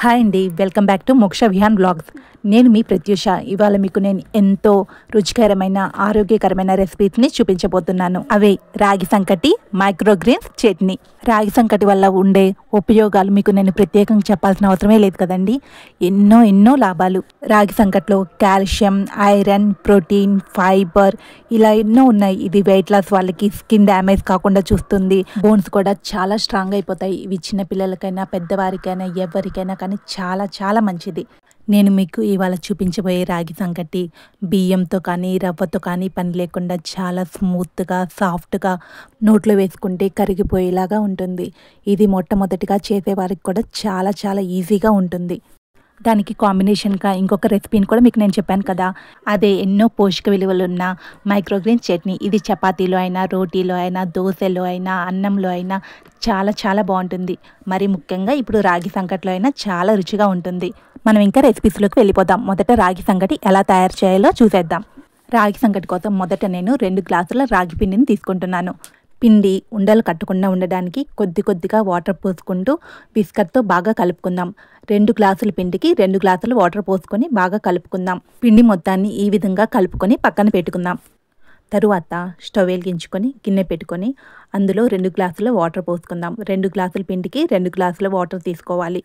Hi అండి, welcome back to మోక్ష Vihaan blogs. నేను మీ ప్రత్యూష. ఇవాళ మీకు నేను ఎంతో రుచికరమైన ఆరోగ్యకరమైన రెసిపీస్ని చూపించబోతున్నాను. అవే రాగి సంకటి, మైక్రోగ్రీన్స్ చట్నీ. రాగి సంకటి వల్ల ఉండే ఉపయోగాలు మీకు నేను ప్రత్యేకంగా చెప్పాల్సిన అవసరమే లేదు కదండి. ఎన్నో లాభాలు. రాగి సంకట్లో కాల్షియం, ఐరన్, ప్రోటీన్, ఫైబర్ ఇలా ఎన్నో ఉన్నాయి. ఇది వెయిట్ లాస్ వాళ్ళకి స్కిన్ డ్యామేజ్ కాకుండా చూస్తుంది. బోన్స్ కూడా చాలా స్ట్రాంగ్ అయిపోతాయి. ఇవి చిన్న పిల్లలకైనా పెద్దవారికైనా ఎవరికైనా కానీ చాలా మంచిది. నేను మీకు ఇవాళ చూపించబోయే రాగి సంకటి బియ్యంతో కానీ రవ్వతో కానీ పని లేకుండా చాలా స్మూత్గా సాఫ్ట్గా నోట్లో వేసుకుంటే కరిగిపోయేలాగా ఉంటుంది. ఇది మొట్టమొదటిగా చేసేవారికి కూడా చాలా ఈజీగా ఉంటుంది. దానికి కాంబినేషన్గా ఇంకొక రెసిపీని కూడా మీకు నేను చెప్పాను కదా, అదే ఎన్నో పోషక విలువలు ఉన్న మైక్రోగ్రీన్ చట్నీ. ఇది చపాతీలో అయినా, రోటీలో అయినా, దోశలో అయినా, అన్నంలో అయినా చాలా బాగుంటుంది. మరి ముఖ్యంగా ఇప్పుడు రాగి సంకట్లో అయినా చాలా రుచిగా ఉంటుంది. మనం ఇంకా రెసిపీస్లోకి వెళ్ళిపోదాం. మొదట రాగి సంకటి ఎలా తయారు చేయాలో చూసేద్దాం. రాగి సంకటి కోసం మొదట నేను 2 గ్లాసుల రాగి పిండిని తీసుకుంటున్నాను. పిండి ఉండలు కట్టకుండా ఉండడానికి కొద్దిగా వాటర్ పోసుకుంటూ విస్కర్తో బాగా కలుపుకుందాం. 2 గ్లాసుల పిండికి 2 గ్లాసులు వాటర్ పోసుకొని బాగా కలుపుకుందాం. పిండి మొత్తాన్ని ఈ విధంగా కలుపుకొని పక్కన పెట్టుకుందాం. తరువాత స్టవ్ వెలిగించుకొని గిన్నె పెట్టుకొని అందులో 2 గ్లాసుల వాటర్ పోసుకుందాం. 2 గ్లాసుల పిండికి 2 గ్లాసుల వాటర్ తీసుకోవాలి.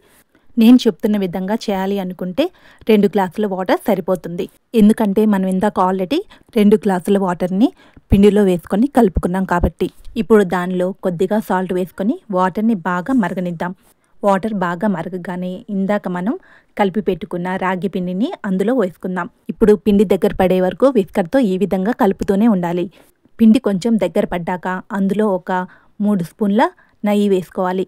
నేను చెప్తున్న విధంగా చేయాలి అనుకుంటే 2 గ్లాసుల వాటర్ సరిపోతుంది. ఎందుకంటే మనం ఇందాక ఆల్రెడీ 2 గ్లాసుల వాటర్ని పిండిలో వేసుకొని కలుపుకున్నాం కాబట్టి. ఇప్పుడు దానిలో కొద్దిగా సాల్ట్ వేసుకొని వాటర్ని బాగా మరగనిద్దాం. వాటర్ బాగా మరగగానే ఇందాక మనం కలిపి పెట్టుకున్న రాగి పిండిని అందులో వేసుకుందాం. ఇప్పుడు పిండి దగ్గర పడే వరకు విస్కర్తో ఈ విధంగా కలుపుతూనే ఉండాలి. పిండి కొంచెం దగ్గర పడ్డాక అందులో ఒక 3 స్పూన్ల నెయ్యి వేసుకోవాలి.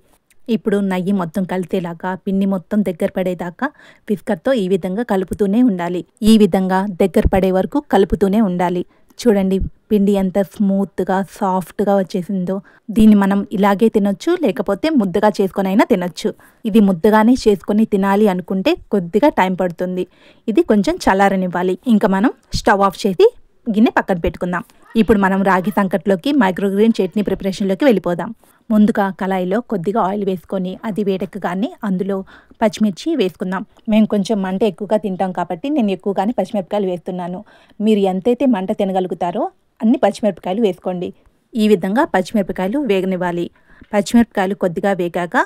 ఇప్పుడు నెయ్యి మొత్తం కలిసేలాగా పిండి మొత్తం దగ్గర పడేదాకా విస్కర్తో ఈ విధంగా కలుపుతూనే ఉండాలి. ఈ విధంగా దగ్గర పడే వరకు కలుపుతూనే ఉండాలి. చూడండి పిండి ఎంత స్మూత్గా సాఫ్ట్గా వచ్చేసిందో. దీన్ని మనం ఇలాగే తినొచ్చు, లేకపోతే ముద్దగా చేసుకొని అయినా తినొచ్చు. ఇది ముద్దగానే చేసుకొని తినాలి అనుకుంటే కొద్దిగా టైం పడుతుంది. ఇది కొంచెం చల్లారనివ్వాలి. ఇంకా మనం స్టవ్ ఆఫ్ చేసి గిన్నె పక్కన పెట్టుకుందాం. ఇప్పుడు మనం రాగి సంకట్లోకి మైక్రోగ్రీన్ చట్నీ ప్రిపరేషన్లోకి వెళ్ళిపోదాం. ముందుగా కళాయిలో కొద్దిగా ఆయిల్ వేసుకొని అది వేడెక్కగానే అందులో పచ్చిమిర్చి వేసుకుందాం. మేము కొంచెం మంట ఎక్కువగా తింటాం కాబట్టి నేను ఎక్కువగానే పచ్చిమిరపకాయలు వేస్తున్నాను. మీరు ఎంతైతే మంట తినగలుగుతారో అన్ని పచ్చిమిరపకాయలు వేసుకోండి. ఈ విధంగా పచ్చిమిరపకాయలు వేగనివ్వాలి. పచ్చిమిరపకాయలు కొద్దిగా వేగాక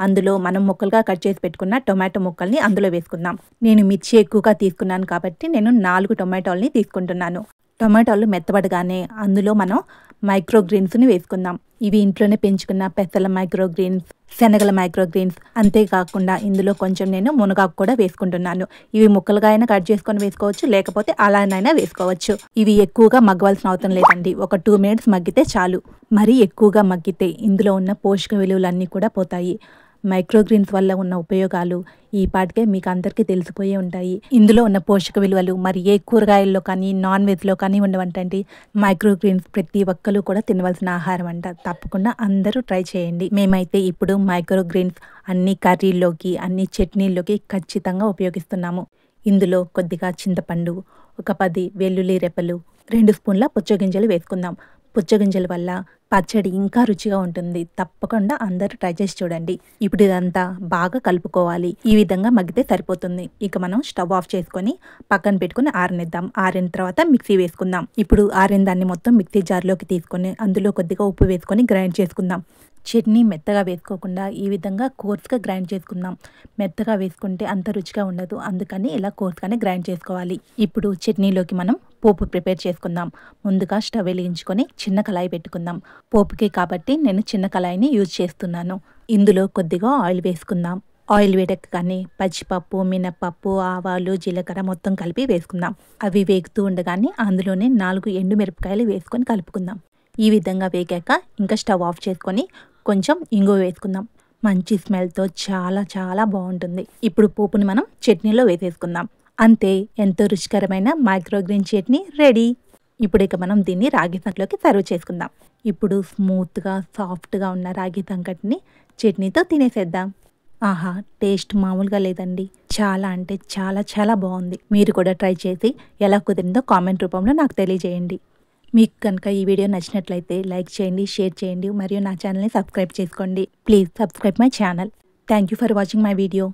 అందులో మనం ముక్కలుగా కట్ చేసి పెట్టుకున్న టొమాటో ముక్కల్ని అందులో వేసుకుందాం. నేను మిర్చి ఎక్కువగా తీసుకున్నాను కాబట్టి నేను 4 టొమాటోల్ని తీసుకుంటున్నాను. టొమాటోలు మెత్తబడగానే అందులో మనం మైక్రోగ్రీన్స్ని వేసుకుందాం. ఇవి ఇంట్లోనే పెంచుకున్న పెసల మైక్రోగ్రీన్స్, శనగల మైక్రోగ్రీన్స్. అంతేకాకుండా ఇందులో కొంచెం నేను మునగాకు కూడా వేసుకుంటున్నాను. ఇవి ముక్కలుగా అయినా కట్ చేసుకొని వేసుకోవచ్చు, లేకపోతే అలానైనా వేసుకోవచ్చు. ఇవి ఎక్కువగా మగ్గవలసిన అవసరం లేదండి. ఒక 2 మినిట్స్ మగ్గితే చాలు. మరీ ఎక్కువగా మగ్గితే ఇందులో ఉన్న పోషక విలువలన్నీ కూడా పోతాయి. మైక్రోగ్రీన్స్ వల్ల ఉన్న ఉపయోగాలు ఈ పాటికే మీకు అందరికీ తెలిసిపోయే ఉంటాయి. ఇందులో ఉన్న పోషక విలువలు మరి ఏ కూరగాయల్లో కానీ నాన్ వెజ్లో కానీ ఉండవంటండి. మైక్రోగ్రీన్స్ ప్రతి ఒక్కరు కూడా తినవలసిన ఆహారం అంట. తప్పకుండా అందరూ ట్రై చేయండి. మేమైతే ఇప్పుడు మైక్రోగ్రీన్స్ అన్ని కర్రీల్లోకి, అన్ని చట్నీల్లోకి ఖచ్చితంగా ఉపయోగిస్తున్నాము. ఇందులో కొద్దిగా చింతపండు, ఒక 10 వెల్లుల్లి రెప్పలు, 2 స్పూన్ల పుచ్చగింజలు వేసుకుందాం. పుచ్చగింజల వల్ల పచ్చడి ఇంకా రుచిగా ఉంటుంది. తప్పకుండా అందరూ ట్రై చేసి చూడండి. ఇప్పుడు ఇదంతా బాగా కలుపుకోవాలి. ఈ విధంగా మగ్గితే సరిపోతుంది. ఇక మనం స్టవ్ ఆఫ్ చేసుకొని పక్కన పెట్టుకుని ఆరనిద్దాం. ఆరిన తర్వాత మిక్సీ వేసుకుందాం. ఇప్పుడు ఆరిన దాన్ని మొత్తం మిక్సీ జార్లోకి తీసుకొని అందులో కొద్దిగా ఉప్పు వేసుకొని గ్రైండ్ చేసుకుందాం. చట్నీ మెత్తగా వేసుకోకుండా ఈ విధంగా కోర్స్గా గ్రైండ్ చేసుకుందాం. మెత్తగా వేసుకుంటే అంత రుచిగా ఉండదు. అందుకని ఇలా కోర్స్గానే గ్రైండ్ చేసుకోవాలి. ఇప్పుడు చట్నీలోకి మనం పోపు ప్రిపేర్ చేసుకుందాం. ముందుగా స్టవ్ వెలిగించుకొని చిన్న కళాయి పెట్టుకుందాం. పోపుకి కాబట్టి నేను చిన్న కళాయిని యూజ్ చేస్తున్నాను. ఇందులో కొద్దిగా ఆయిల్ వేసుకుందాం. ఆయిల్ వేడెక్కగానే పచ్చిపప్పు, మినపప్పు, ఆవాలు, జీలకర్ర మొత్తం కలిపి వేసుకుందాం. అవి వేగుతూ ఉండగానే అందులోనే 4 ఎండుమిరపకాయలు వేసుకొని కలుపుకుందాం. ఈ విధంగా వేగాక ఇంకా స్టవ్ ఆఫ్ చేసుకొని కొంచెం ఇంగువ వేసుకుందాం. మంచి స్మెల్తో చాలా బాగుంటుంది. ఇప్పుడు పోపుని మనం చట్నీలో వేసేసుకుందాం. అంతే, ఎంతో రుచికరమైన మైక్రోగ్రీన్ చట్నీ రెడీ. ఇప్పుడు ఇక మనం దీన్ని రాగి సంకటిలోకి సర్వ్ చేసుకుందాం. ఇప్పుడు స్మూత్గా సాఫ్ట్గా ఉన్న రాగి సంకటిని చట్నీతో తినేసేద్దాం. ఆహా, టేస్ట్ మామూలుగా లేదండి. చాలా అంటే చాలా బాగుంది. మీరు కూడా ట్రై చేసి ఎలా కుదిరిందో కామెంట్ రూపంలో నాకు తెలియజేయండి. మీకు కనుక ఈ వీడియో నచ్చినట్లయితే లైక్ చేయండి, షేర్ చేయండి, మరియు నా ఛానల్ని సబ్స్క్రైబ్ చేసుకోండి. Please subscribe my channel. Thank you for watching my video.